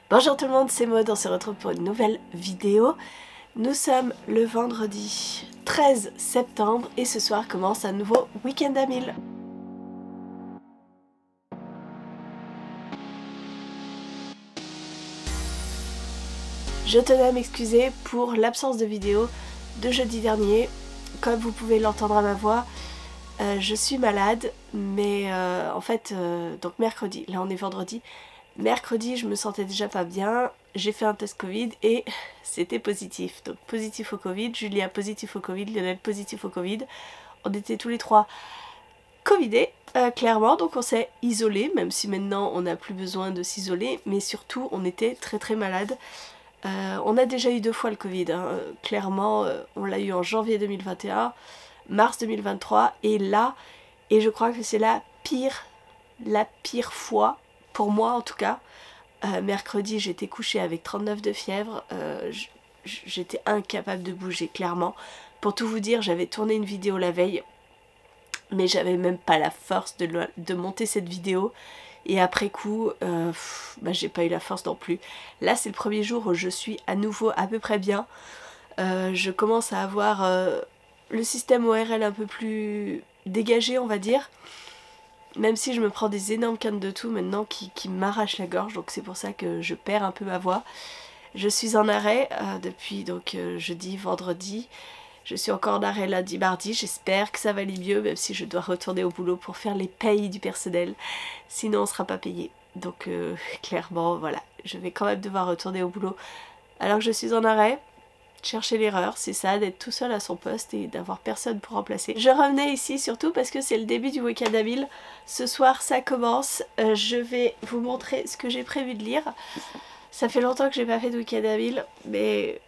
Bonjour tout le monde, c'est Maud, on se retrouve pour une nouvelle vidéo. Nous sommes le vendredi 13 septembre et ce soir commence un nouveau week-end à 1000. Je tenais à m'excuser pour l'absence de vidéo de jeudi dernier. Comme vous pouvez l'entendre à ma voix, je suis malade, mais en fait, donc mercredi, là on est vendredi. Mercredi, je me sentais déjà pas bien, j'ai fait un test Covid et c'était positif. Donc positif au Covid, Julia positif au Covid, Lionel positif au Covid. On était tous les trois Covidés, clairement, donc on s'est isolés, même si maintenant on n'a plus besoin de s'isoler, mais surtout on était très malade. On a déjà eu 2 fois le Covid, hein. Clairement, on l'a eu en janvier 2021, mars 2023, et là, et je crois que c'est la pire fois, pour moi en tout cas. Mercredi, j'étais couchée avec 39 de fièvre, j'étais incapable de bouger, clairement. Pour tout vous dire, j'avais tourné une vidéo la veille, mais j'avais même pas la force de monter cette vidéo. Et après coup, j'ai pas eu la force non plus. Là, c'est le premier jour où je suis à nouveau à peu près bien. Je commence à avoir le système ORL un peu plus dégagé, on va dire. Même si je me prends des énormes cannes de toux maintenant qui m'arrachent la gorge. Donc c'est pour ça que je perds un peu ma voix. Je suis en arrêt depuis donc jeudi, vendredi. Je suis encore en arrêt lundi, mardi, j'espère que ça va aller mieux, même si je dois retourner au boulot pour faire les payes du personnel, sinon on ne sera pas payé. Donc clairement, voilà, je vais quand même devoir retourner au boulot alors que je suis en arrêt. Chercher l'erreur, c'est ça, d'être tout seul à son poste et d'avoir personne pour remplacer. Je revenais ici surtout parce que c'est le début du week-end à 1000. Ce soir ça commence, je vais vous montrer ce que j'ai prévu de lire. Ça fait longtemps que j'ai pas fait de week-end à 1000, mais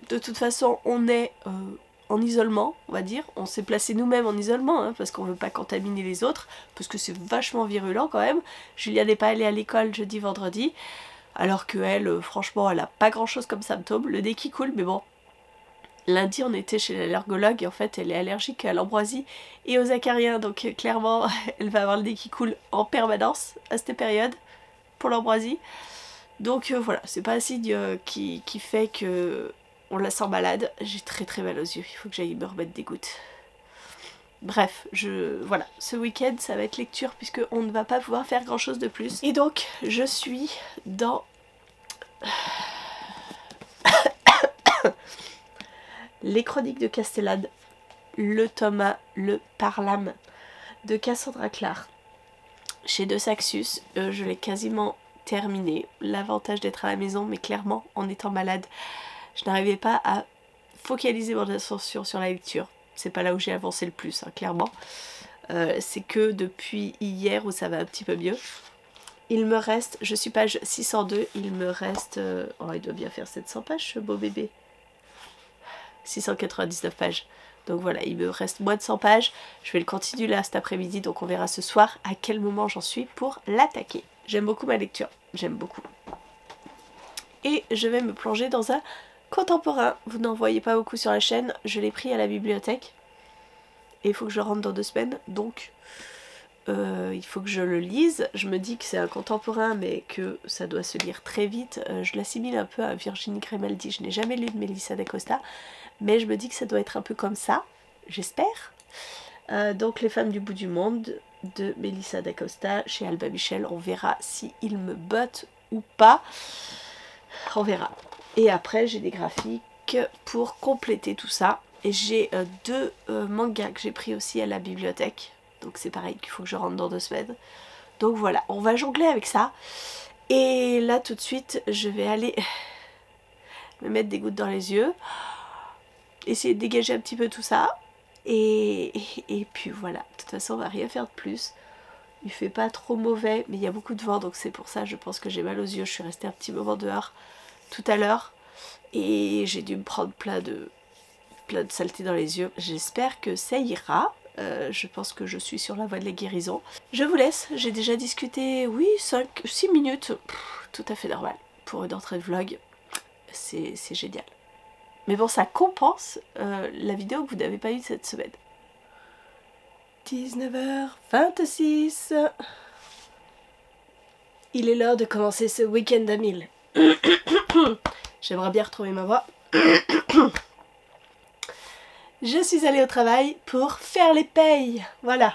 de toute façon on est en isolement, on va dire. On s'est placé nous-mêmes en isolement, hein, parce qu'on veut pas contaminer les autres, parce que c'est vachement virulent quand même. Julia n'est pas allée à l'école jeudi, vendredi, alors qu'elle, franchement, elle a pas grand-chose comme symptômes. Le nez qui coule, mais bon. Lundi, on était chez l'allergologue et en fait, elle est allergique à l'ambroisie et aux acariens, donc clairement, elle va avoir le nez qui coule en permanence à cette période pour l'ambroisie. Donc voilà, c'est pas un signe qui fait que on la sent malade. J'ai très mal aux yeux, il faut que j'aille me remettre des gouttes. Bref, voilà, ce week-end ça va être lecture puisque on ne va pas pouvoir faire grand chose de plus. Et donc je suis dans les Chroniques de Castellane, le Thomas le Parlam de Cassandra Clare chez De Saxus. Je l'ai quasiment terminé. L'avantage d'être à la maison, mais clairement en étant malade, je n'arrivais pas à focaliser mon attention sur la lecture. C'est pas là où j'ai avancé le plus, hein, clairement. C'est que depuis hier où ça va un petit peu mieux. Il me reste, je suis page 602, il me reste... oh, il doit bien faire 700 pages ce beau bébé. 699 pages. Donc voilà, il me reste moins de 100 pages. Je vais le continuer là cet après-midi, donc on verra ce soir à quel moment j'en suis pour l'attaquer. J'aime beaucoup ma lecture, j'aime beaucoup. Et je vais me plonger dans un contemporain. Vous n'en voyez pas beaucoup sur la chaîne, je l'ai pris à la bibliothèque. Et il faut que je rentre dans 2 semaines, donc il faut que je le lise. Je me dis que c'est un contemporain, mais que ça doit se lire très vite. Je l'assimile un peu à Virginie Grimaldi. Je n'ai jamais lu de Melissa d'Acosta, mais je me dis que ça doit être un peu comme ça, j'espère. Donc Les femmes du bout du monde de Melissa d'Acosta chez Albin Michel. On verra si il me botte ou pas. On verra. Et après j'ai des graphiques pour compléter tout ça. Et j'ai 2 mangas que j'ai pris aussi à la bibliothèque. Donc c'est pareil qu'il faut que je rentre dans 2 semaines. Donc voilà, on va jongler avec ça. Et là tout de suite, je vais aller me mettre des gouttes dans les yeux. Essayer de dégager un petit peu tout ça. Et puis voilà, de toute façon on va rien faire de plus. Il fait pas trop mauvais, mais il y a beaucoup de vent. Donc c'est pour ça, je pense que j'ai mal aux yeux. Je suis restée un petit moment dehors tout à l'heure. Et j'ai dû me prendre plein de saleté dans les yeux. J'espère que ça ira. Je pense que je suis sur la voie de la guérison. Je vous laisse, j'ai déjà discuté, oui, 6 minutes. Tout à fait normal. Pour une entrée de vlog, c'est génial. Mais bon, ça compense la vidéo que vous n'avez pas eue cette semaine. 19h26. Il est l'heure de commencer ce week-end à 1000. J'aimerais bien retrouver ma voix. Je suis allée au travail pour faire les payes. Voilà.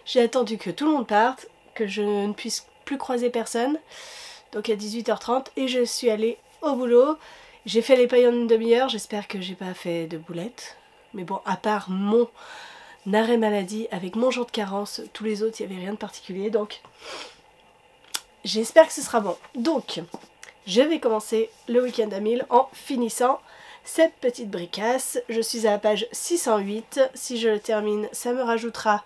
J'ai attendu que tout le monde parte, que je ne puisse plus croiser personne. Donc à 18h30 et je suis allée au boulot. J'ai fait les payes en une demi-heure. J'espère que j'ai pas fait de boulettes. Mais bon, à part mon arrêt maladie avec mon jour de carence, tous les autres, il n'y avait rien de particulier. Donc j'espère que ce sera bon. Donc je vais commencer le week-end à 1000 en finissant cette petite bricasse. Je suis à la page 608. Si je le termine, ça me rajoutera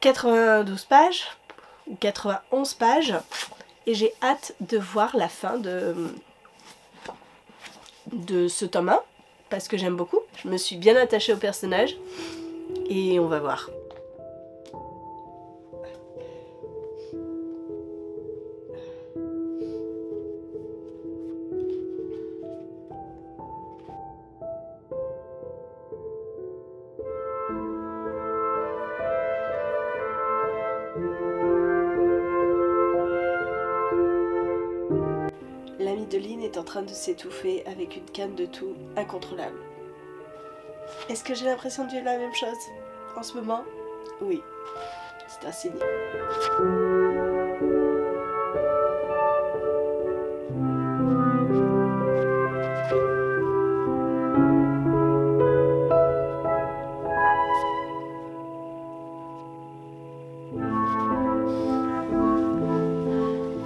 92 pages ou 91 pages. Et j'ai hâte de voir la fin de ce tome 1 parce que j'aime beaucoup. Je me suis bien attachée au personnage et on va voir. L'ami de Lynn est en train de s'étouffer avec une canne de tout incontrôlable. Est-ce que j'ai l'impression de vivre la même chose en ce moment? Oui, c'est un signe. «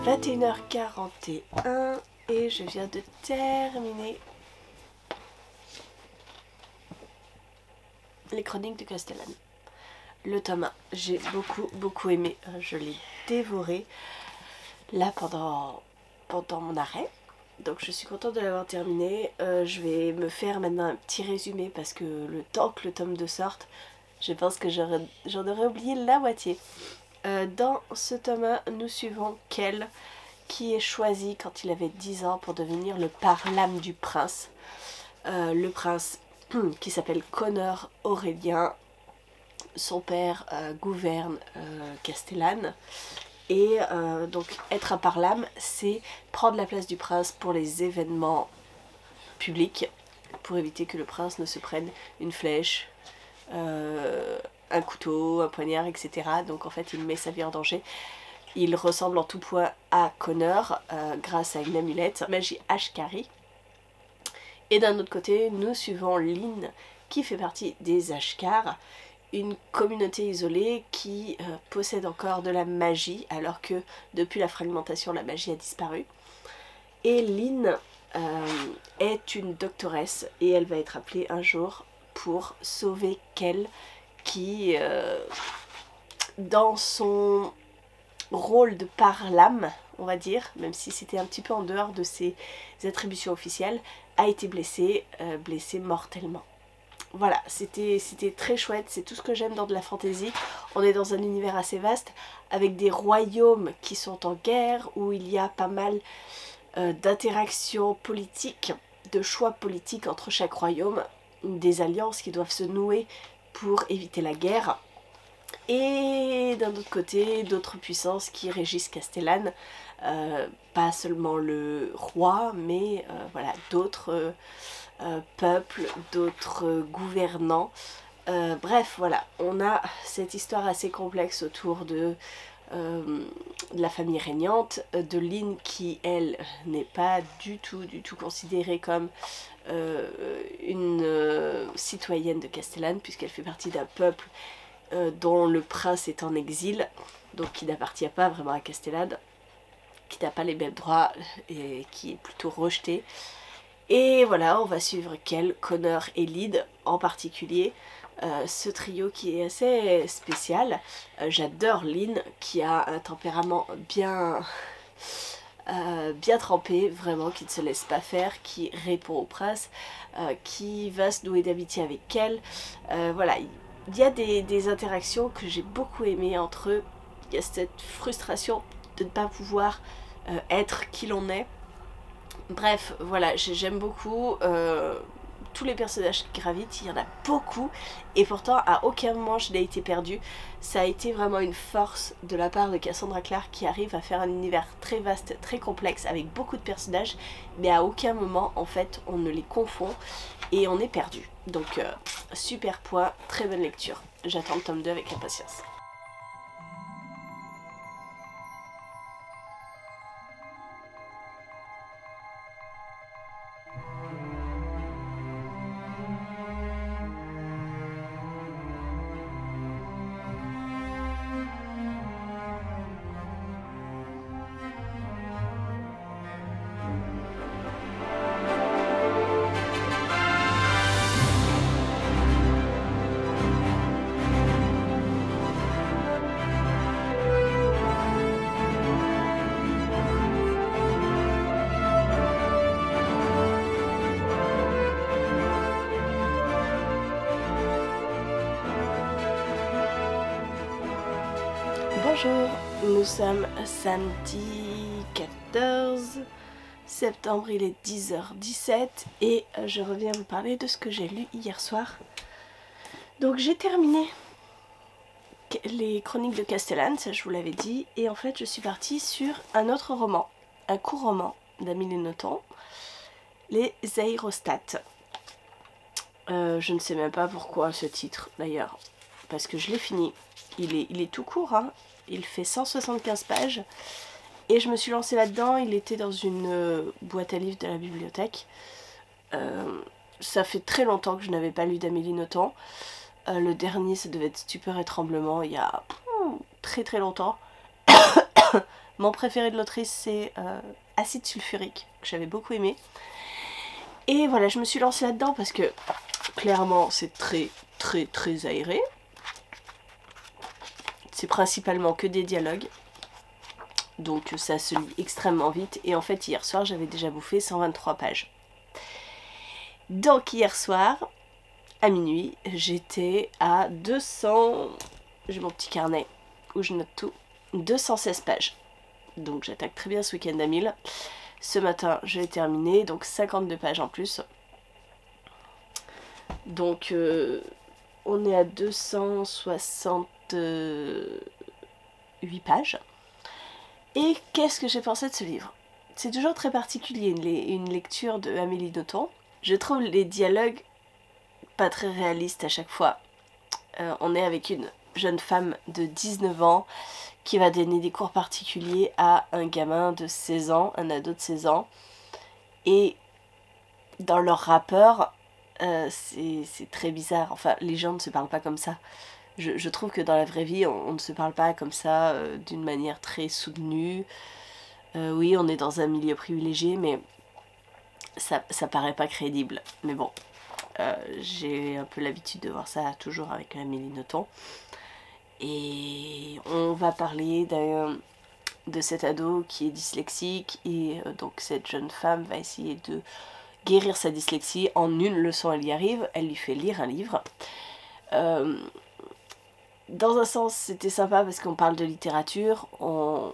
21h41 et je viens de terminer les chroniques de Castellane. Le tome 1, j'ai beaucoup aimé, je l'ai dévoré là pendant mon arrêt. Donc je suis contente de l'avoir terminé. Je vais me faire maintenant un petit résumé parce que le temps que le tome 2 sorte, je pense que j'en aurais oublié la moitié. Dans ce tome 1, nous suivons Kell qui est choisi quand il avait 10 ans pour devenir le parlame du prince. Le prince qui s'appelle Connor Aurélien. Son père gouverne Castellane. Et donc être un parlame, c'est prendre la place du prince pour les événements publics, pour éviter que le prince ne se prenne une flèche, un couteau, un poignard, etc. Donc en fait il met sa vie en danger. Il ressemble en tout point à Connor grâce à une amulette magie Ashkari. Et d'un autre côté nous suivons Lynn qui fait partie des Ashkar, une communauté isolée qui possède encore de la magie alors que depuis la fragmentation la magie a disparu. Et Lynn est une doctoresse et elle va être appelée un jour pour sauver Kell qui dans son rôle de parlame, on va dire, même si c'était un petit peu en dehors de ses attributions officielles, a été blessé mortellement. Voilà, c'était très chouette, c'est tout ce que j'aime dans de la fantasy. On est dans un univers assez vaste, avec des royaumes qui sont en guerre, où il y a pas mal d'interactions politiques, de choix politiques entre chaque royaume, des alliances qui doivent se nouer pour éviter la guerre. Et d'un autre côté, d'autres puissances qui régissent Castellane, pas seulement le roi, mais voilà, d'autres peuples, d'autres gouvernants. Bref, voilà, on a cette histoire assez complexe autour de la famille régnante, de Lynn qui, elle, n'est pas du tout considérée comme une citoyenne de Castellane, puisqu'elle fait partie d'un peuple dont le prince est en exil, donc qui n'appartient pas vraiment à Castellane, qui n'a pas les mêmes droits et qui est plutôt rejeté. Et voilà, on va suivre Kell, Connor et Lynn en particulier, ce trio qui est assez spécial. J'adore Lynn qui a un tempérament bien trempé, vraiment, qui ne se laisse pas faire, qui répond au prince, qui va se nouer d'amitié avec Kell. Voilà, il y a des interactions que j'ai beaucoup aimées entre eux. Il y a cette frustration de ne pas pouvoir être qui l'on est. Bref, voilà, j'aime beaucoup tous les personnages qui gravitent, il y en a beaucoup et pourtant à aucun moment je n'ai été perdue. Ça a été vraiment une force de la part de Cassandra Clare qui arrive à faire un univers très vaste, très complexe avec beaucoup de personnages, mais à aucun moment en fait on ne les confond et on est perdu. Donc super point, très bonne lecture. J'attends le tome 2 avec impatience. Bonjour, nous sommes samedi 14 septembre, il est 10h17 et je reviens vous parler de ce que j'ai lu hier soir. Donc j'ai terminé les chroniques de Castellane, ça je vous l'avais dit, et en fait je suis partie sur un autre roman, un court roman d'Amélie Nothomb, Les Aérostats. Je ne sais même pas pourquoi ce titre d'ailleurs, parce que je l'ai fini. Il est tout court, hein. Il fait 175 pages et je me suis lancée là-dedans. Il était dans une boîte à livres de la bibliothèque. Ça fait très longtemps que je n'avais pas lu d'Amélie Nothomb. Le dernier, ça devait être Stupeur et Tremblement, il y a très très longtemps. Mon préféré de l'autrice, c'est Acide sulfurique, que j'avais beaucoup aimé. Et voilà, je me suis lancée là-dedans parce que clairement, c'est très très très aéré. C'est principalement que des dialogues, donc ça se lit extrêmement vite. Et en fait, hier soir, j'avais déjà bouffé 123 pages. Donc hier soir, à minuit, j'étais à 200... J'ai mon petit carnet où je note tout. 216 pages. Donc j'attaque très bien ce week-end à 1000. Ce matin, je l'ai terminé, donc 52 pages en plus. Donc on est à 268 pages. Et qu'est-ce que j'ai pensé de ce livre? C'est toujours très particulier une lecture de Amélie Nothomb. Je trouve les dialogues pas très réalistes à chaque fois. On est avec une jeune femme de 19 ans qui va donner des cours particuliers à un gamin de 16 ans, un ado de 16 ans. Et dans leur rapport, c'est très bizarre. Enfin, les gens ne se parlent pas comme ça. Je trouve que dans la vraie vie, on ne se parle pas comme ça, d'une manière très soutenue. Oui, on est dans un milieu privilégié, mais ça paraît pas crédible. Mais bon, j'ai un peu l'habitude de voir ça toujours avec Amélie Nothomb. Et on va parler de cet ado qui est dyslexique, et donc cette jeune femme va essayer de guérir sa dyslexie. En une leçon, elle y arrive, elle lui fait lire un livre. Dans un sens, c'était sympa parce qu'on parle de littérature, on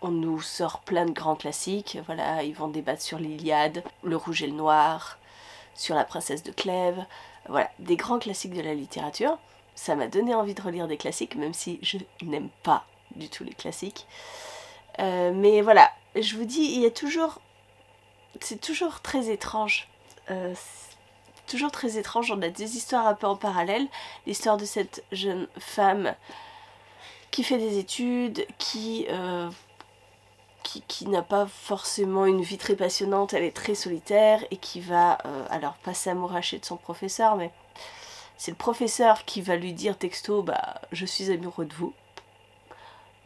nous sort plein de grands classiques. Voilà, ils vont débattre sur l'Iliade, Le Rouge et le Noir, sur La Princesse de Clèves. Voilà, des grands classiques de la littérature. Ça m'a donné envie de relire des classiques, même si je n'aime pas du tout les classiques. Mais voilà, je vous dis, il y a toujours... C'est toujours très étrange. Toujours très étrange, on a des histoires un peu en parallèle. L'histoire de cette jeune femme qui fait des études, qui n'a pas forcément une vie très passionnante, elle est très solitaire et qui va, alors pas s'amouracher de son professeur, mais c'est le professeur qui va lui dire texto, bah je suis amoureux de vous.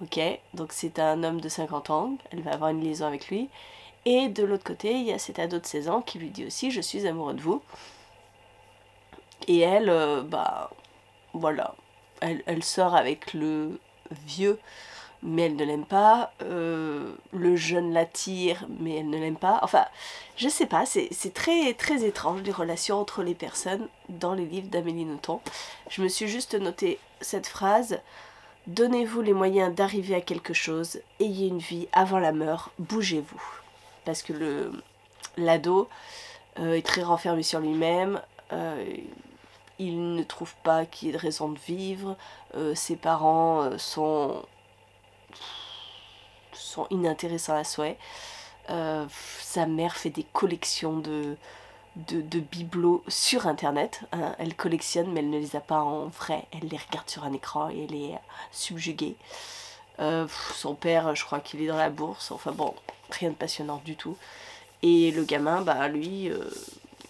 Ok, donc c'est un homme de 50 ans, elle va avoir une liaison avec lui. Et de l'autre côté, il y a cet ado de 16 ans qui lui dit aussi, je suis amoureux de vous. Et elle, bah, voilà, elle sort avec le vieux, mais elle ne l'aime pas. Le jeune l'attire, mais elle ne l'aime pas. Enfin, je sais pas, c'est très, très étrange les relations entre les personnes dans les livres d'Amélie Nothomb. Je me suis juste noté cette phrase. Donnez-vous les moyens d'arriver à quelque chose, ayez une vie avant la mort, bougez-vous. Parce que l'ado est très renfermé sur lui-même, il ne trouve pas qu'il y ait de raison de vivre, ses parents sont inintéressants à souhait, sa mère fait des collections de bibelots sur internet, hein. Elle collectionne mais elle ne les a pas en vrai, elle les regarde sur un écran et elle est subjuguée. Son père, je crois qu'il est dans la bourse, enfin bon, rien de passionnant du tout. Et le gamin, bah lui,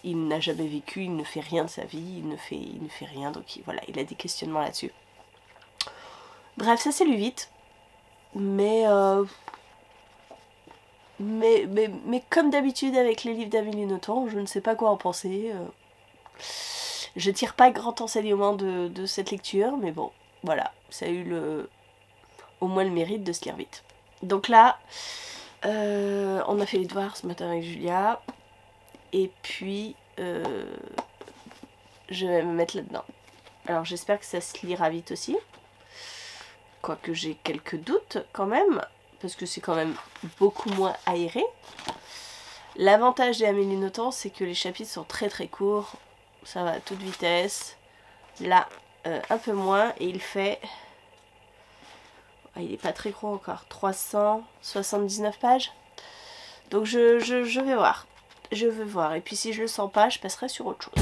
il n'a jamais vécu, il ne fait rien de sa vie, il ne fait rien, donc voilà, il a des questionnements là-dessus. Bref, ça s'est lu vite, mais comme d'habitude avec les livres d'Amélie Nothomb, je ne sais pas quoi en penser. Je tire pas grand enseignement de cette lecture, mais bon, voilà, ça a eu au moins le mérite de se lire vite. Donc là, on a fait les devoirs ce matin avec Julia, et puis je vais me mettre là-dedans. Alors j'espère que ça se lira vite aussi, quoique j'ai quelques doutes quand même, parce que c'est quand même beaucoup moins aéré. L'avantage d'Amélie Nothomb, c'est que les chapitres sont très très courts, ça va à toute vitesse. Là, un peu moins, et il fait... il est pas très gros encore, 379 pages. Donc je vais voir. Je veux voir. Et puis si je le sens pas, je passerai sur autre chose.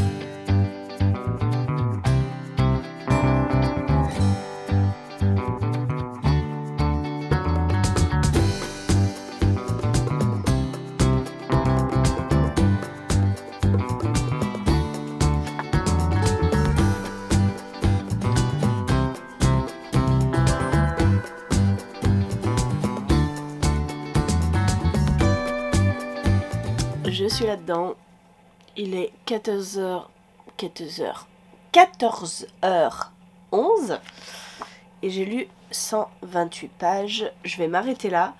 Je suis là-dedans, il est 14h11 et j'ai lu 128 pages. Je vais m'arrêter là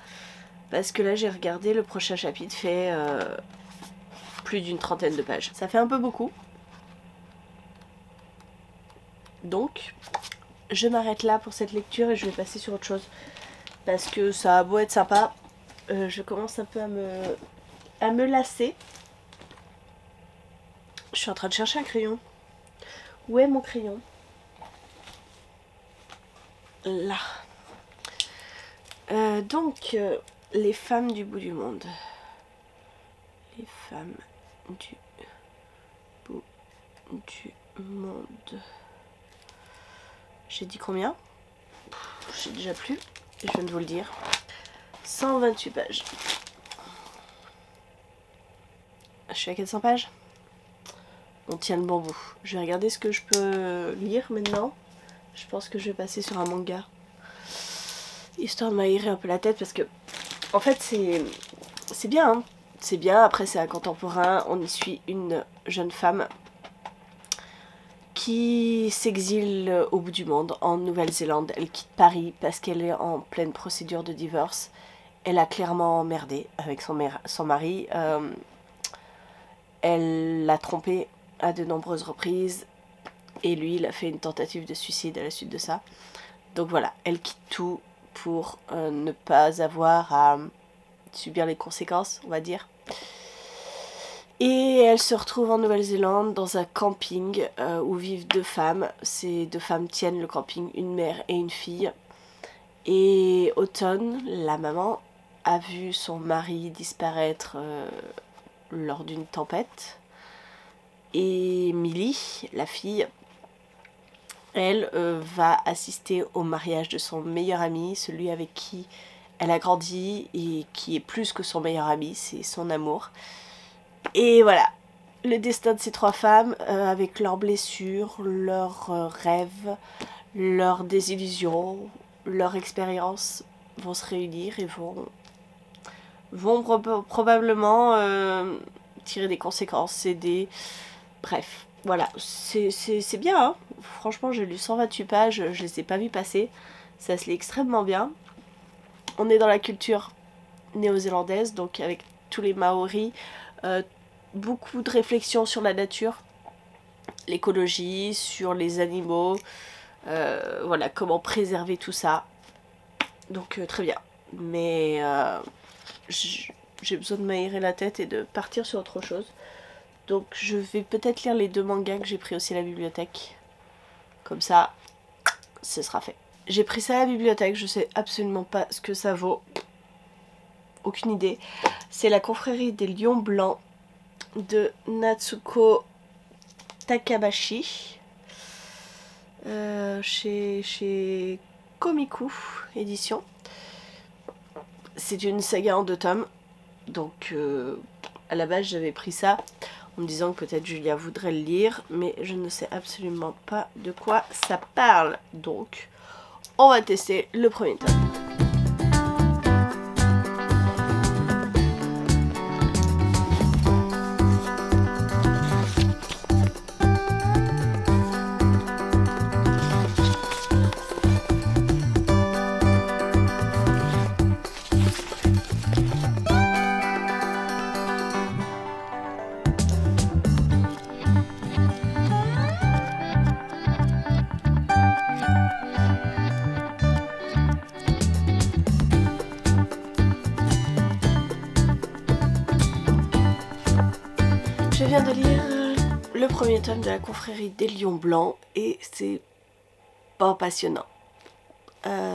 parce que là j'ai regardé, le prochain chapitre fait plus d'une trentaine de pages. Ça fait un peu beaucoup. Donc je m'arrête là pour cette lecture et je vais passer sur autre chose parce que ça a beau être sympa, je commence un peu à me lasser. Je suis en train de chercher un crayon. Où est mon crayon? Là. Donc, les femmes du bout du monde. Les femmes du bout du monde. J'ai dit combien? J'ai déjà plus. Je viens de vous le dire. 128 pages. Je suis à 400 pages. On tient le bon bout. Je vais regarder ce que je peux lire maintenant. Je pense que je vais passer sur un manga. Histoire de m'aérer un peu la tête parce que, en fait, c'est bien. Hein. C'est bien. Après, c'est un contemporain. On y suit une jeune femme qui s'exile au bout du monde, en Nouvelle-Zélande. Elle quitte Paris parce qu'elle est en pleine procédure de divorce. Elle a clairement emmerdé avec son mari. Elle l'a trompé à de nombreuses reprises et lui il a fait une tentative de suicide à la suite de ça. Donc voilà, elle quitte tout pour ne pas avoir à subir les conséquences, on va dire. Et elle se retrouve en Nouvelle-Zélande dans un camping où vivent deux femmes. Ces deux femmes tiennent le camping, une mère et une fille. Et Autumn, la maman, a vu son mari disparaître lors d'une tempête. Et Millie, la fille, elle va assister au mariage de son meilleur ami, celui avec qui elle a grandi et qui est plus que son meilleur ami, c'est son amour. Et voilà, le destin de ces trois femmes, avec leurs blessures, leurs rêves, leurs désillusions, leurs expériences, vont se réunir et vont probablement tirer des conséquences, s'aider. Bref, voilà, c'est bien, hein. Franchement, j'ai lu 128 pages, je les ai pas vues passer, ça se lit extrêmement bien. On est dans la culture néo-zélandaise, donc avec tous les Maoris, beaucoup de réflexions sur la nature, l'écologie, sur les animaux, voilà, comment préserver tout ça. Donc très bien, mais j'ai besoin de m'aérer la tête et de partir sur autre chose. Donc je vais peut-être lire les 2 mangas que j'ai pris aussi à la bibliothèque. Comme ça, ce sera fait. J'ai pris ça à la bibliothèque, je sais absolument pas ce que ça vaut. Aucune idée. C'est La confrérie des lions blancs de Natsuko Takabashi. Chez Komiku édition. C'est une saga en 2 tomes. Donc à la base j'avais pris ça en me disant que peut-être Julia voudrait le lire, mais je ne sais absolument pas de quoi ça parle. Donc on va tester le premier tome. Je viens de lire le premier tome de La confrérie des lions blancs et c'est pas passionnant.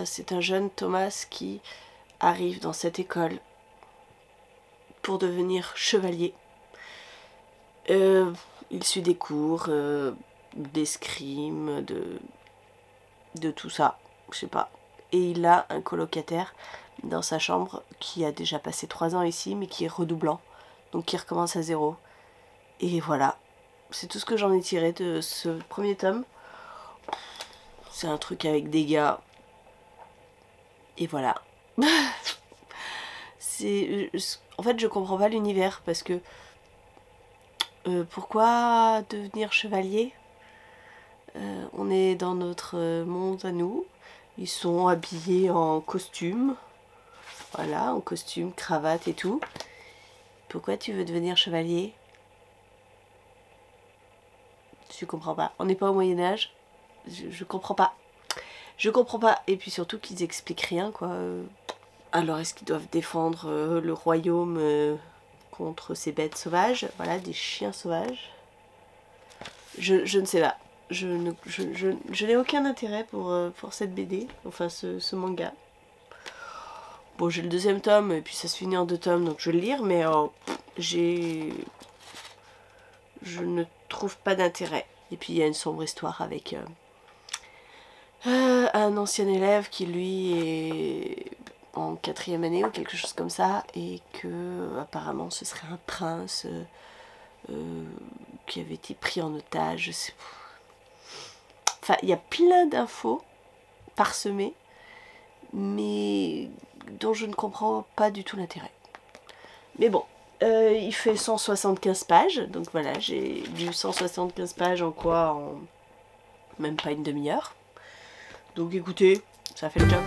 C'est un jeune Thomas qui arrive dans cette école pour devenir chevalier. Il suit des cours d'escrime, de tout ça, je sais pas. Et il a un colocataire dans sa chambre qui a déjà passé 3 ans ici mais qui est redoublant, donc qui recommence à 0. Et voilà, c'est tout ce que j'en ai tiré de ce premier tome. C'est un truc avec des gars. Et voilà. En fait, je comprends pas l'univers parce que... pourquoi devenir chevalier? On est dans notre monde à nous. Ils sont habillés en costume. Voilà, en costume, cravate et tout. Pourquoi tu veux devenir chevalier? Je comprends pas. On n'est pas au Moyen-Âge. Je comprends pas. Je comprends pas. Et puis surtout qu'ils expliquent rien, quoi. Alors, est-ce qu'ils doivent défendre le royaume contre ces bêtes sauvages? Voilà, des chiens sauvages. Je ne sais pas. Je n'ai aucun intérêt pour cette BD. Enfin, ce manga. Bon, j'ai le 2e tome, et puis ça se finit en 2 tomes, donc je vais le lire. Mais je ne trouve pas d'intérêt. Et puis il y a une sombre histoire avec un ancien élève qui lui est en 4e année ou quelque chose comme ça, et que apparemment ce serait un prince qui avait été pris en otage, je sais pas. Enfin, il y a plein d'infos parsemées, mais dont je ne comprends pas du tout l'intérêt. Mais bon. Il fait 175 pages, donc voilà, j'ai lu 175 pages en quoi? En même pas une demi-heure. Donc écoutez, ça fait le job.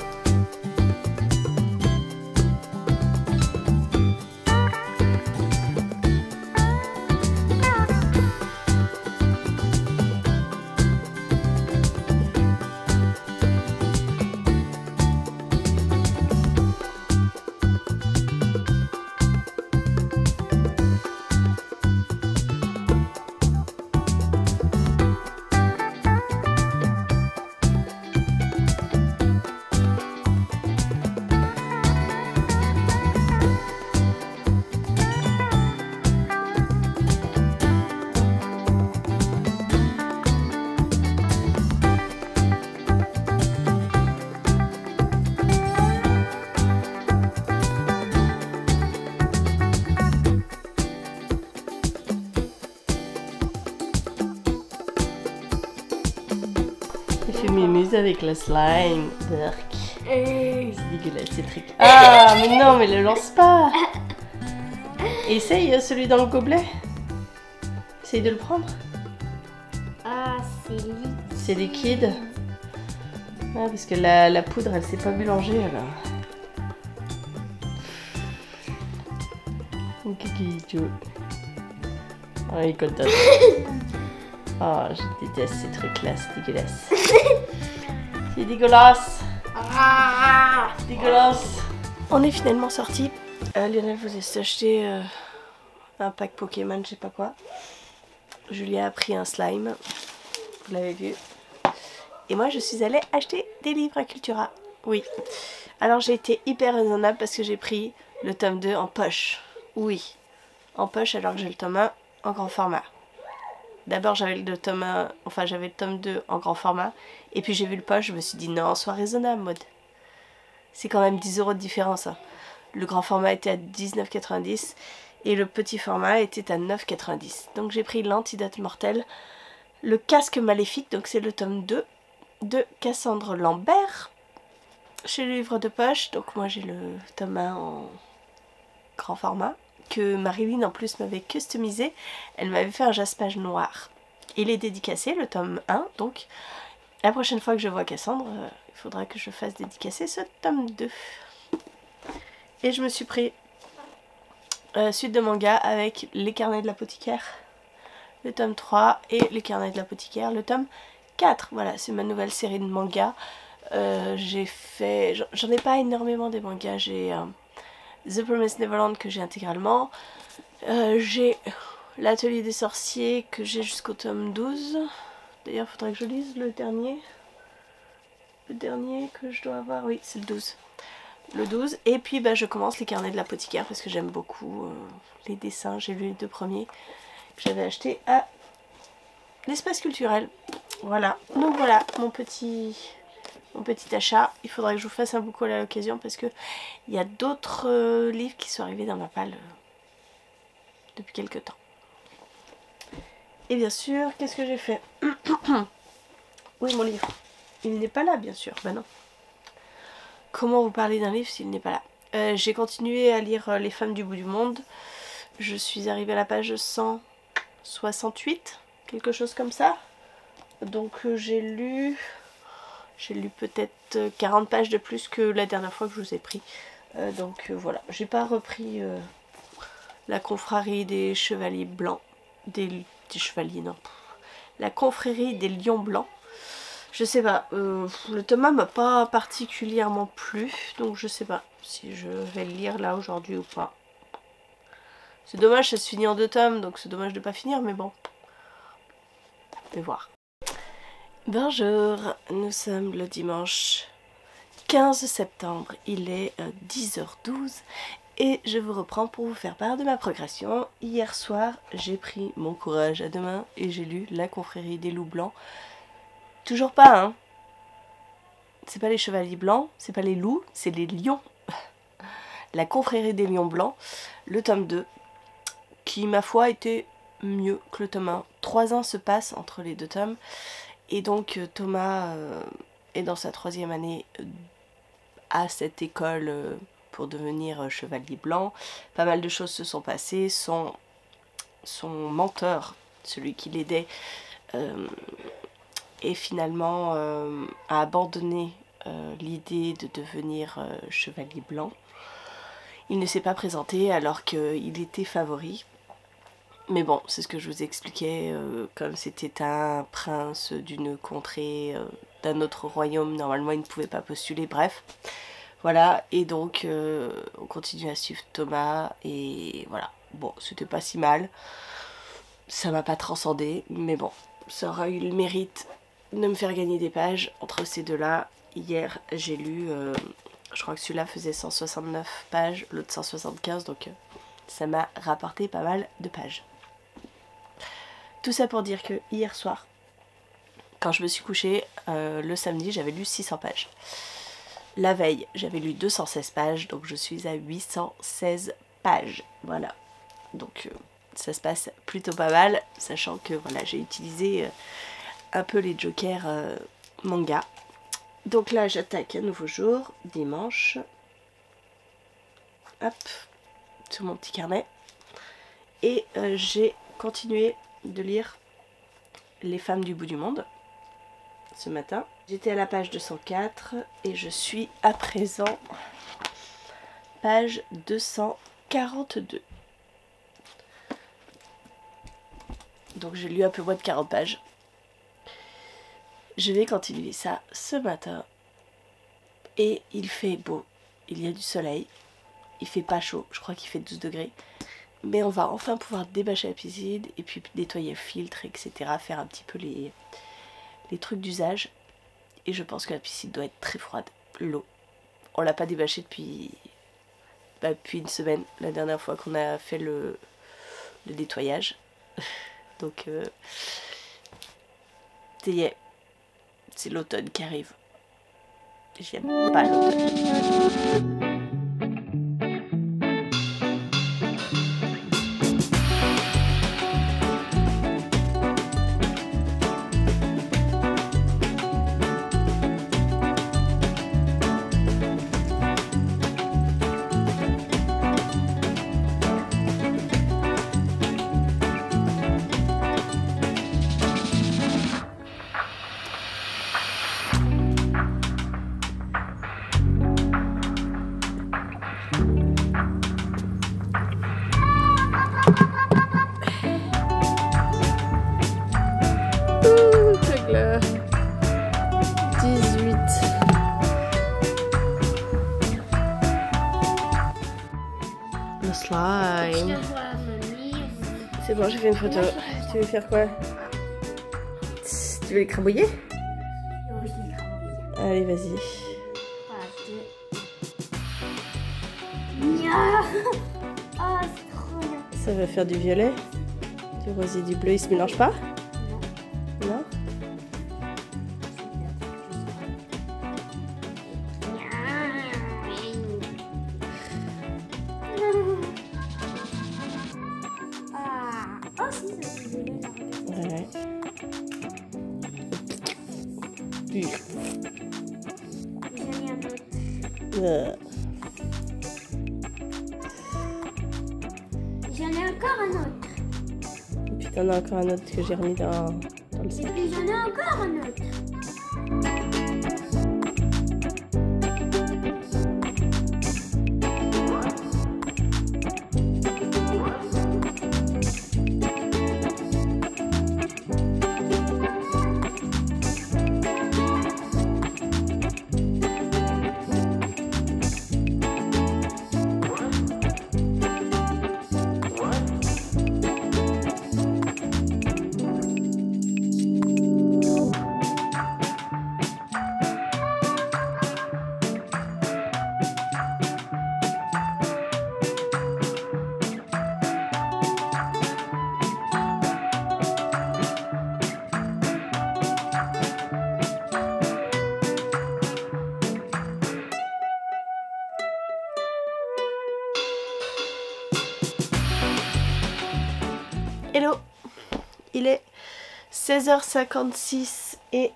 Je m'amuse avec le slime. C'est dégueulasse ces trucs. Ah, mais non, mais le lance pas. Essaye celui dans le gobelet. Essaye de le prendre. Ah, c'est liquide. C'est liquide. Ah, parce que la poudre, elle s'est pas mélangée alors. Oh, il est content. Oh, je déteste ces trucs-là, c'est dégueulasse. C'est dégueulasse. Dégueulasse. On est finalement sortis. Lionel voulait s'acheter un pack Pokémon, je sais pas quoi. Julia a pris un slime, vous l'avez vu. Et moi je suis allée acheter des livres à Cultura. Oui. Alors j'ai été hyper raisonnable parce que j'ai pris le tome 2 en poche. Oui, en poche alors que j'ai le tome 1 en grand format. D'abord j'avais le tome 1, enfin j'avais le tome 2 en grand format. Et puis j'ai vu le poche, je me suis dit non, sois raisonnable Maud. C'est quand même 10 € de différence. Hein. Le grand format était à 19,90 et le petit format était à 9,90. Donc j'ai pris l'Antidote Mortel, le Casque Maléfique, donc c'est le tome 2 de Cassandre Lambert chez le livre de poche. Donc moi j'ai le tome 1 en grand format que Marilyn en plus m'avait customisé. Elle m'avait fait un jaspage noir. Il est dédicacé, le tome 1, donc la prochaine fois que je vois Cassandre, il faudra que je fasse dédicacer ce tome 2. Et je me suis pris suite de manga avec les carnets de l'apothicaire, le tome 3 et les carnets de l'apothicaire, le tome 4. Voilà, c'est ma nouvelle série de mangas. J'ai fait... J'en ai pas énormément des mangas. J'ai The Promised Neverland que j'ai intégralement. J'ai l'Atelier des sorciers que j'ai jusqu'au tome 12. D'ailleurs, il faudrait que je lise le dernier. Le dernier que je dois avoir, oui, c'est le 12. Le 12. Et puis bah, je commence les carnets de l'apothicaire parce que j'aime beaucoup les dessins. J'ai lu les 2 premiers que j'avais achetés à l'espace culturel. Voilà. Donc voilà mon petit achat. Il faudrait que je vous fasse un book haul à l'occasion parce que il y a d'autres livres qui sont arrivés dans ma palle depuis quelques temps. Et bien sûr, qu'est-ce que j'ai fait? Oui, mon livre. Il n'est pas là, bien sûr. Bah non. Comment vous parler d'un livre s'il n'est pas là? J'ai continué à lire Les femmes du bout du monde. Je suis arrivée à la page 168, quelque chose comme ça. Donc j'ai lu peut-être 40 pages de plus que la dernière fois que je vous ai pris. Donc voilà, j'ai pas repris la confrérie des chevaliers blancs. Des chevaliers, non. La confrérie des lions blancs. Je sais pas, le tome 1 m'a pas particulièrement plu, donc je sais pas si je vais le lire là aujourd'hui ou pas. C'est dommage, ça se finit en 2 tomes, donc c'est dommage de pas finir, mais bon. Je vais voir. Bonjour, nous sommes le dimanche 15 septembre, il est 10h12 et je vous reprends pour vous faire part de ma progression. Hier soir, j'ai pris mon courage à deux mains et j'ai lu La confrérie des loups blancs. Toujours pas, hein. C'est pas les chevaliers blancs, c'est pas les loups, c'est les lions. La confrérie des lions blancs, le tome 2, qui ma foi était mieux que le tome 1. 3 ans se passent entre les 2 tomes. Et donc Thomas est dans sa 3e année à cette école pour devenir chevalier blanc. Pas mal de choses se sont passées. Son mentor, celui qui l'aidait, et finalement a abandonné l'idée de devenir chevalier blanc. Il ne s'est pas présenté alors qu'il était favori. Mais bon, c'est ce que je vous expliquais, comme c'était un prince d'une contrée, d'un autre royaume, normalement il ne pouvait pas postuler, bref. Voilà, et donc on continue à suivre Thomas, et voilà. Bon, c'était pas si mal. Ça m'a pas transcendé, mais bon, ça aura eu le mérite de me faire gagner des pages. Entre ces deux-là, hier j'ai lu, je crois que celui-là faisait 169 pages, l'autre 175, donc ça m'a rapporté pas mal de pages. Tout ça pour dire que hier soir, quand je me suis couchée, le samedi, j'avais lu 600 pages. La veille, j'avais lu 216 pages, donc je suis à 816 pages. Voilà. Donc ça se passe plutôt pas mal, sachant que voilà, j'ai utilisé un peu les jokers manga. Donc là, j'attaque un nouveau jour, dimanche. Hop, sur mon petit carnet. Et j'ai continué de lire Les femmes du bout du monde ce matin. J'étais à la page 204 et je suis à présent page 242. Donc j'ai lu un peu moins de 40 pages. Je vais continuer ça ce matin. Et il fait beau. Il y a du soleil. Il fait pas chaud. Je crois qu'il fait 12 degrés. Mais on va enfin pouvoir débâcher la piscine et puis nettoyer le filtre, etc. Faire un petit peu les trucs d'usage. Et je pense que la piscine doit être très froide. L'eau. On l'a pas débâchée depuis une semaine. La dernière fois qu'on a fait le nettoyage. Donc ça y est. C'est l'automne qui arrive. J'aime pas l'automne. Règle 18. Le slime. C'est bon, j'ai fait une photo. Tu veux faire quoi? Tu veux les crabouiller? Oui, je l'ai crabouillé. Allez, vas-y. 3, 2. Ah, c'est trop bien. Ça va faire du violet, du rose et du bleu. Ils se mélangent pas? Non. Non? Ah, oh si, ça se fait bien. Ouais. J'en ai un autre. J'en ai encore un autre. Et puis t'en as encore un autre que j'ai remis dans le Et sac. puis j'en ai encore un autre. Hello, il est 16h56 et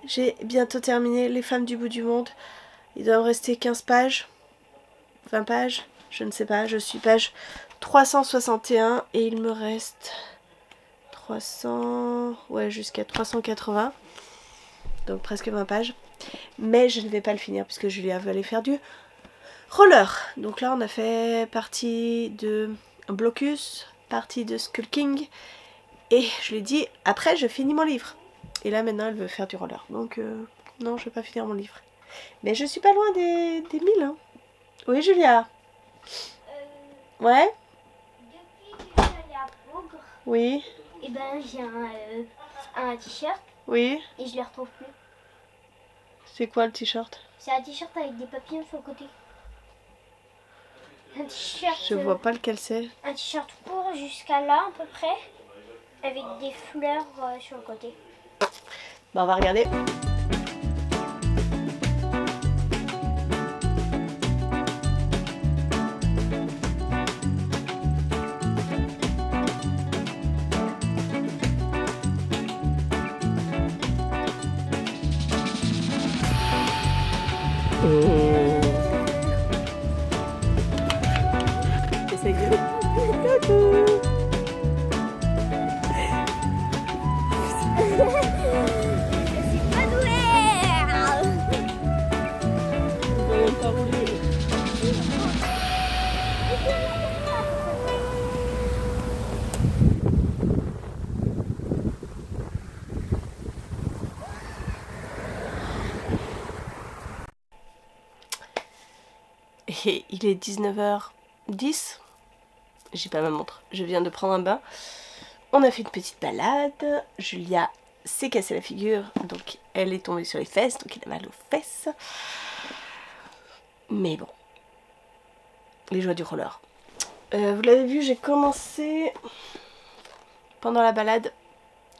j'ai bientôt terminé Les Femmes du bout du monde. Il doit me rester 15 pages, 20 pages, je ne sais pas, je suis page 361 et il me reste 300, ouais, jusqu'à 380, donc presque 20 pages. Mais je ne vais pas le finir puisque Julia veut aller faire du roller. Donc là on a fait partie de Blocus, partie de Skull King et je lui ai dit après je finis mon livre. Et là maintenant elle veut faire du roller. Donc non, je vais pas finir mon livre. Mais je suis pas loin des 1000 hein. Oui Julia. Ouais. Depuis que je suis allée à Bougre, Oui. et ben j'ai un t-shirt Oui. et je le retrouve plus. C'est quoi le t-shirt? C'est un t-shirt avec des papillons sur le côté. Un t-shirt. Je vois pas lequel c'est. Un t-shirt court jusqu'à là à peu près, avec des fleurs sur le côté. Bah on va regarder. Essaye de... C'est pas doué. Et il est 19h10 J'ai pas ma montre. Je viens de prendre un bain. On a fait une petite balade. Julia s'est cassé la figure, donc elle est tombée sur les fesses, donc il a mal aux fesses. Mais bon, les joies du roller. Vous l'avez vu, j'ai commencé pendant la balade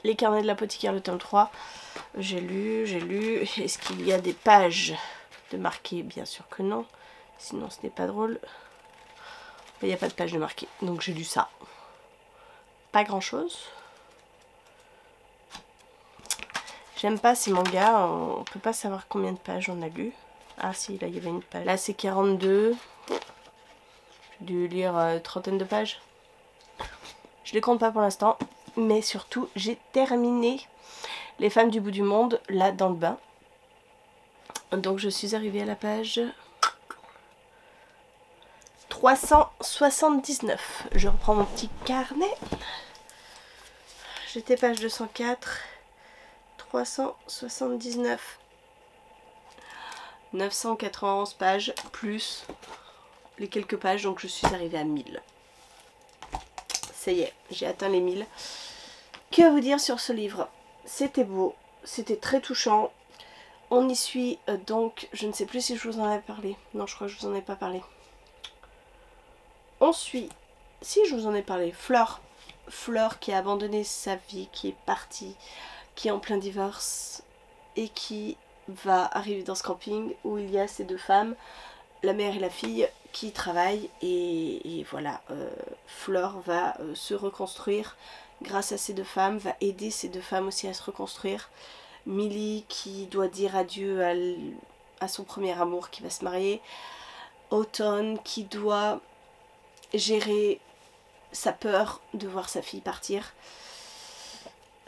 les carnets de l'apothicaire, le tome 3. J'ai lu. Est-ce qu'il y a des pages de marquées? Bien sûr que non. Sinon ce n'est pas drôle. Il n'y a pas de page de marquées. Donc j'ai lu ça. Pas grand chose. J'aime pas ces mangas. On peut pas savoir combien de pages on a lu. Ah si, là il y avait une page. Là c'est 42. J'ai dû lire trentaine de pages. Je les compte pas pour l'instant. Mais surtout, j'ai terminé Les femmes du bout du monde, là dans le bain. Donc je suis arrivée à la page 379. Je reprends mon petit carnet. J'étais page 204. 379. 991 pages plus les quelques pages, donc je suis arrivée à 1000. Ça y est, j'ai atteint les 1000. Que vous dire sur ce livre? C'était beau, c'était très touchant. On y suit donc, je ne sais plus si je vous en avais parlé. Non, je crois que je vous en ai pas parlé. On suit, si je vous en ai parlé, Fleur. Fleur qui a abandonné sa vie, qui est partie, qui est en plein divorce et qui va arriver dans ce camping où il y a ces deux femmes, la mère et la fille, qui travaillent et voilà, Fleur va se reconstruire grâce à ces deux femmes, va aider ces deux femmes aussi à se reconstruire. Millie qui doit dire adieu à son premier amour qui va se marier. Autumn qui doit gérer sa peur de voir sa fille partir.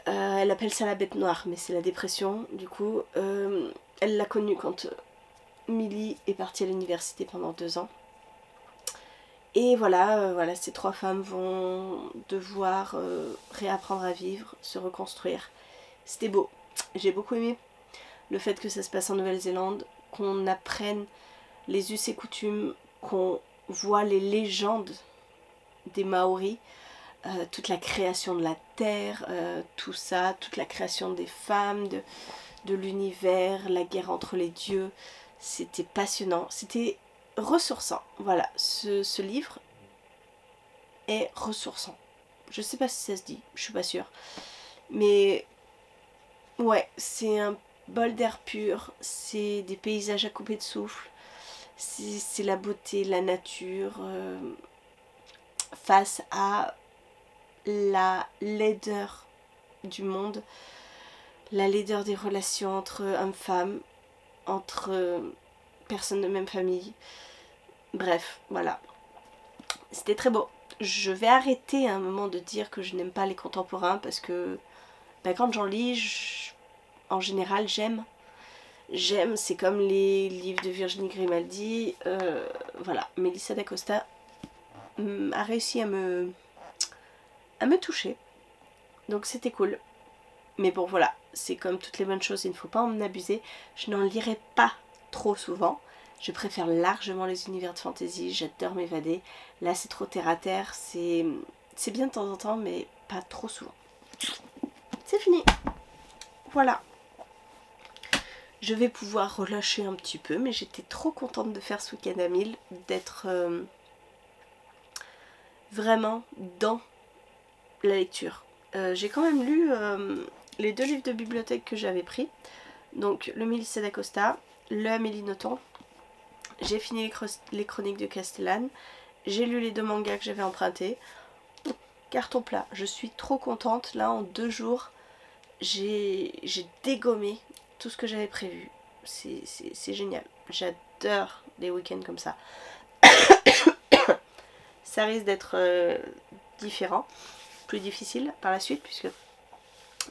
Elle appelle ça la bête noire, mais c'est la dépression. Du coup, elle l'a connue quand Millie est partie à l'université pendant 2 ans. Et voilà, voilà, ces trois femmes vont devoir réapprendre à vivre, se reconstruire. C'était beau, j'ai beaucoup aimé le fait que ça se passe en Nouvelle-Zélande, qu'on apprenne les us et coutumes, qu'on voit les légendes des Maoris, toute la création de la terre, tout ça, toute la création des femmes, de l'univers, la guerre entre les dieux. C'était passionnant, c'était ressourçant. Voilà, ce livre est ressourçant. Je sais pas si ça se dit, je suis pas sûre. Mais ouais, c'est un bol d'air pur, c'est des paysages à couper de souffle, c'est la beauté, la nature, face à la laideur du monde, la laideur des relations entre hommes-femmes, entre personnes de même famille. Bref, voilà. C'était très beau. Je vais arrêter à un moment de dire que je n'aime pas les contemporains parce que quand j'en lis, en général j'aime. J'aime, c'est comme les livres de Virginie Grimaldi. Voilà, Melissa d'Acosta a réussi à me toucher. Donc c'était cool. Mais bon voilà, c'est comme toutes les bonnes choses, il ne faut pas en abuser. Je n'en lirai pas trop souvent. Je préfère largement les univers de fantasy, j'adore m'évader. Là c'est trop terre à terre, c'est bien de temps en temps mais pas trop souvent. C'est fini. Voilà. Je vais pouvoir relâcher un petit peu, mais j'étais trop contente de faire ce week-end à 1000, d'être vraiment dans la lecture. J'ai quand même lu les 2 livres de bibliothèque que j'avais pris. Donc le Melissa d'Acosta, le Amélie Nothomb. J'ai fini les chroniques de Castellane. J'ai lu les 2 mangas que j'avais empruntés. Carton plat. Je suis trop contente. Là en 2 jours, j'ai dégommé tout ce que j'avais prévu. C'est génial. J'adore les week-ends comme ça. Ça risque d'être différent, plus difficile par la suite, puisque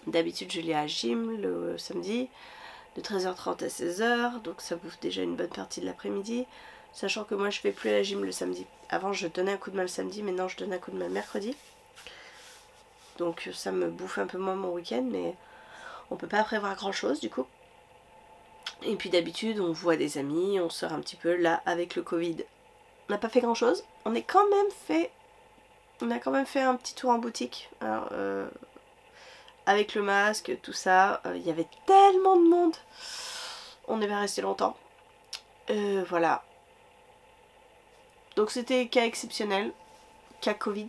d'habitude je lis à gym le samedi, de 13h30 à 16h, donc ça bouffe déjà une bonne partie de l'après-midi, sachant que moi je fais plus à la gym le samedi. Avant je donnais un coup de main le samedi, maintenant je donne un coup de main le mercredi. Donc ça me bouffe un peu moins mon week-end, mais on peut pas prévoir grand chose du coup. Et puis d'habitude on voit des amis, on sort un petit peu. Là avec le Covid, on n'a pas fait grand chose. On est quand même fait On a quand même fait un petit tour en boutique. Alors, avec le masque, tout ça. Il y avait tellement de monde. On devait rester longtemps. Voilà. Donc c'était cas exceptionnel. Cas Covid.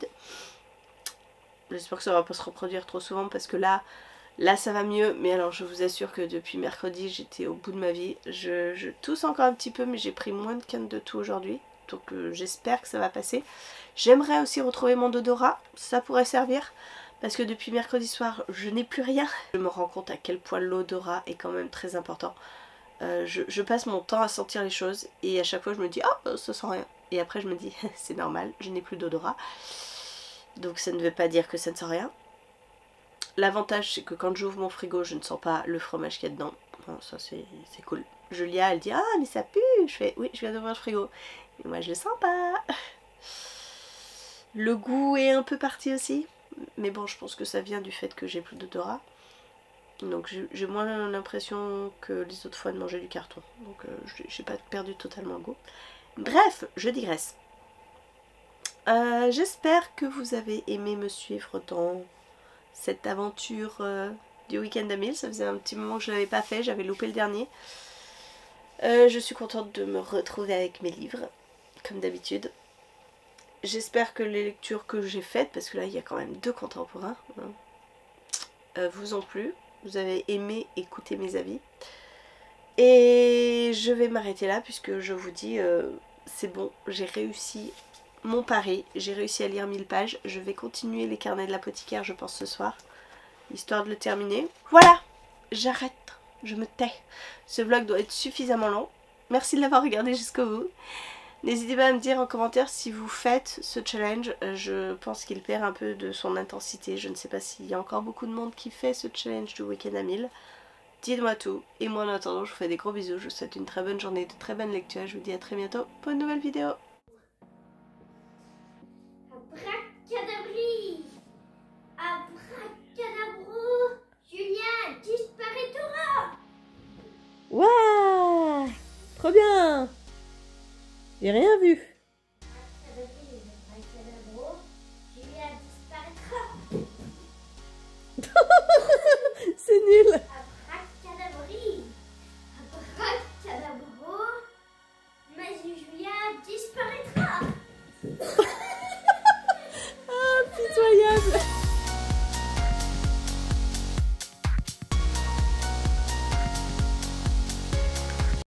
J'espère que ça va pas se reproduire trop souvent parce que là ça va mieux. Mais alors je vous assure que depuis mercredi j'étais au bout de ma vie. Je tousse encore un petit peu mais j'ai pris moins de cannes de tout aujourd'hui. Donc j'espère que ça va passer. J'aimerais aussi retrouver mon odorat. Ça pourrait servir. Parce que depuis mercredi soir je n'ai plus rien. Je me rends compte à quel point l'odorat est quand même très important. Je passe mon temps à sentir les choses et à chaque fois je me dis ah ça sent rien. Et après je me dis c'est normal, je n'ai plus d'odorat. Donc ça ne veut pas dire que ça ne sent rien. L'avantage c'est que quand j'ouvre mon frigo je ne sens pas le fromage qu'il y a dedans. Bon, ça c'est cool. Julia elle dit ah mais ça pue. Je fais oui je viens d'ouvrir le frigo. Et moi je le sens pas. Le goût est un peu parti aussi. Mais bon je pense que ça vient du fait que j'ai plus d'odorat. Donc j'ai moins l'impression que les autres fois de manger du carton. Donc j'ai pas perdu totalement le goût. Bref, je digresse. J'espère que vous avez aimé me suivre dans cette aventure du week-end à 1000. Ça faisait un petit moment que je ne l'avais pas fait, j'avais loupé le dernier. Je suis contente de me retrouver avec mes livres, comme d'habitude. J'espère que les lectures que j'ai faites, parce que là il y a quand même 2 contemporains, vous ont plu. Vous avez aimé écouter mes avis. Et je vais m'arrêter là puisque je vous dis c'est bon, j'ai réussi mon pari, j'ai réussi à lire 1000 pages. Je vais continuer les carnets de l'apothicaire je pense ce soir, histoire de le terminer. Voilà, j'arrête, je me tais. Ce vlog doit être suffisamment long. Merci de l'avoir regardé jusqu'au bout. N'hésitez pas à me dire en commentaire si vous faites ce challenge. Je pense qu'il perd un peu de son intensité. Je ne sais pas s'il y a encore beaucoup de monde qui fait ce challenge du week-end à 1000. Dites-moi tout. Et moi en attendant, je vous fais des gros bisous. Je vous souhaite une très bonne journée, de très bonnes lectures. Je vous dis à très bientôt pour une nouvelle vidéo. Abracadabri, abracadabro, Julien disparaîtra. Waouh, trop bien. J'ai rien vu.